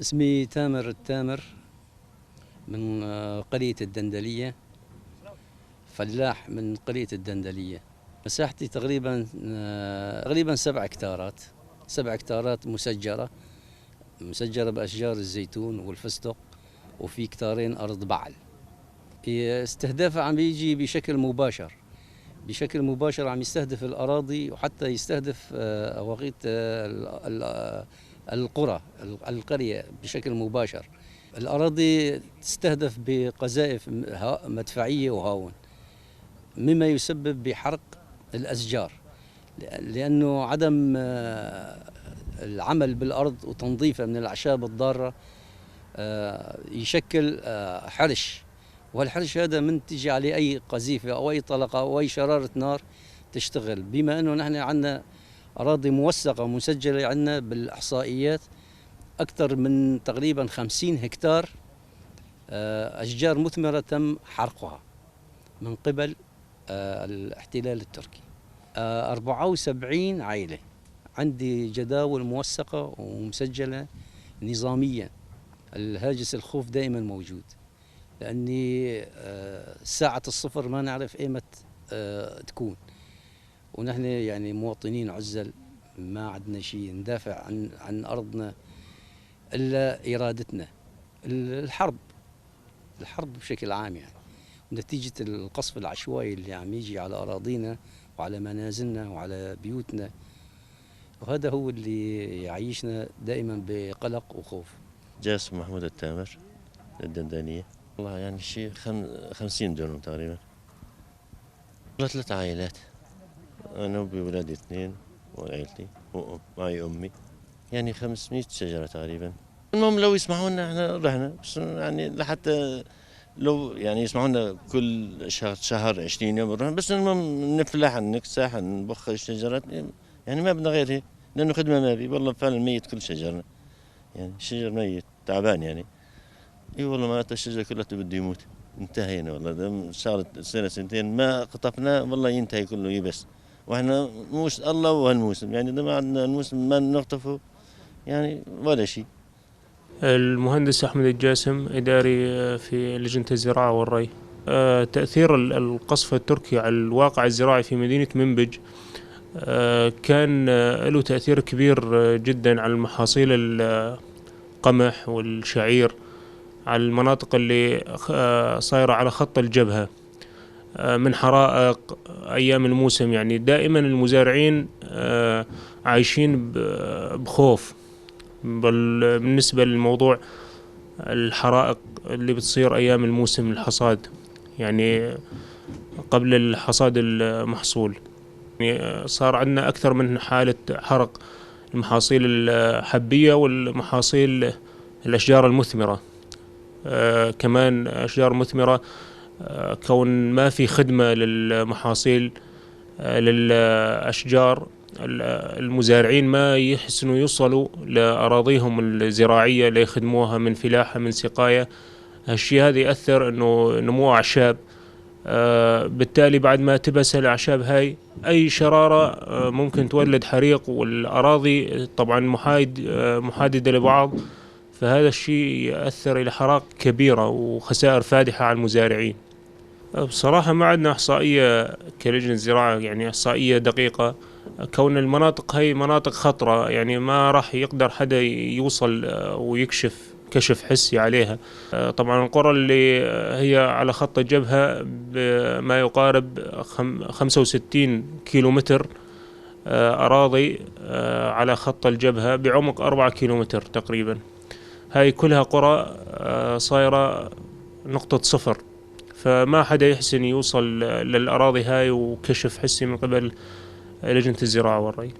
اسمي تامر التامر من قرية الدندلية، فلاح من قرية الدندلية. مساحتي تقريبا 7 هكتارات، 7 هكتارات مسجرة بأشجار الزيتون والفستق، وفي هكتارين أرض بعل. استهدافها عم يجي بشكل مباشر، عم يستهدف الأراضي، وحتى يستهدف أواقيت القرية بشكل مباشر. الأراضي تستهدف بقذائف مدفعية وهاون، مما يسبب بحرق الأشجار، لأنه عدم العمل بالأرض وتنظيفها من الأعشاب الضارة يشكل حرش، والحرش هذا من تجي عليه أي قذيفة أو أي طلقة أو أي شرارة نار تشتغل. بما أنه نحن عندنا أراضي موثقة مسجلة عندنا بالإحصائيات، أكثر من تقريبا 50 هكتار أشجار مثمرة تم حرقها من قبل الاحتلال التركي. 74 عائلة، عندي جداول موثقة ومسجلة نظاميا. الهاجس الخوف دائما موجود، لأني ساعة الصفر ما نعرف ايمت تكون، ونحن يعني مواطنين عزل، ما عندنا شيء ندافع عن أرضنا إلا إرادتنا. الحرب بشكل عام، يعني نتيجة القصف العشوائي اللي عم يجي على أراضينا وعلى منازلنا وعلى بيوتنا، وهذا هو اللي يعيشنا دائما بقلق وخوف. جاسم محمود التامر، الدندانية. والله يعني شيء 50 دونم تقريبا. 3 عائلات، أنا وبولادي 2 وعائلتي ومعي أمي، يعني 500 شجرة تقريبا. المهم لو يسمحوا لنا احنا رحنا، بس يعني لحتى لو يعني يسمحوا لنا كل شهر 20 يوم نروح، بس المهم نفلح نكسح نبخ الشجرات، يعني ما بدنا غير هيك، لأنه خدمة ما في. والله فعلا ميت كل شجرنا، يعني الشجر ميت تعبان يعني. اي والله معناتها الشجر كله بده يموت، انتهينا والله. صارت سنة سنتين ما قطفناه، والله ينتهي كله يبس. واحنا الله وهالموسم، يعني ما عندنا الموسم ما نقطفه يعني ولا شيء. المهندس أحمد الجاسم، إداري في لجنة الزراعة والري. تأثير القصف التركي على الواقع الزراعي في مدينة منبج كان له تأثير كبير جدا على المحاصيل القمح والشعير، على المناطق اللي صايرة على خط الجبهة من حرائق أيام الموسم. يعني دائما المزارعين عايشين بخوف بالنسبة للموضوع الحرائق اللي بتصير أيام الموسم الحصاد، يعني قبل الحصاد المحصول. يعني صار عندنا أكثر من حالة حرق المحاصيل الحبية والمحاصيل الأشجار المثمرة. كمان أشجار مثمرة، كون ما في خدمة للمحاصيل للأشجار، المزارعين ما يحسنوا يوصلوا لأراضيهم الزراعية ليخدموها من فلاحة من سقاية. هالشيء هذا يأثر إنه نمو أعشاب، بالتالي بعد ما تبس الأعشاب هاي أي شرارة ممكن تولد حريق، والأراضي طبعا محايدة لبعض، فهذا الشيء يؤثر إلى حرائق كبيرة وخسائر فادحة على المزارعين. بصراحة ما عندنا إحصائية كلجنة زراعة، يعني إحصائية دقيقة، كون المناطق هي مناطق خطرة، يعني ما راح يقدر حدا يوصل ويكشف كشف حسي عليها. طبعا القرى اللي هي على خط الجبهة بما يقارب 65 كيلومتر أراضي على خط الجبهة بعمق 4 كيلومتر تقريبا. هاي كلها قرى صايرة نقطة صفر، فما حدا يحسن يوصل للأراضي هاي وكشف حسي من قبل لجنة الزراعة والري.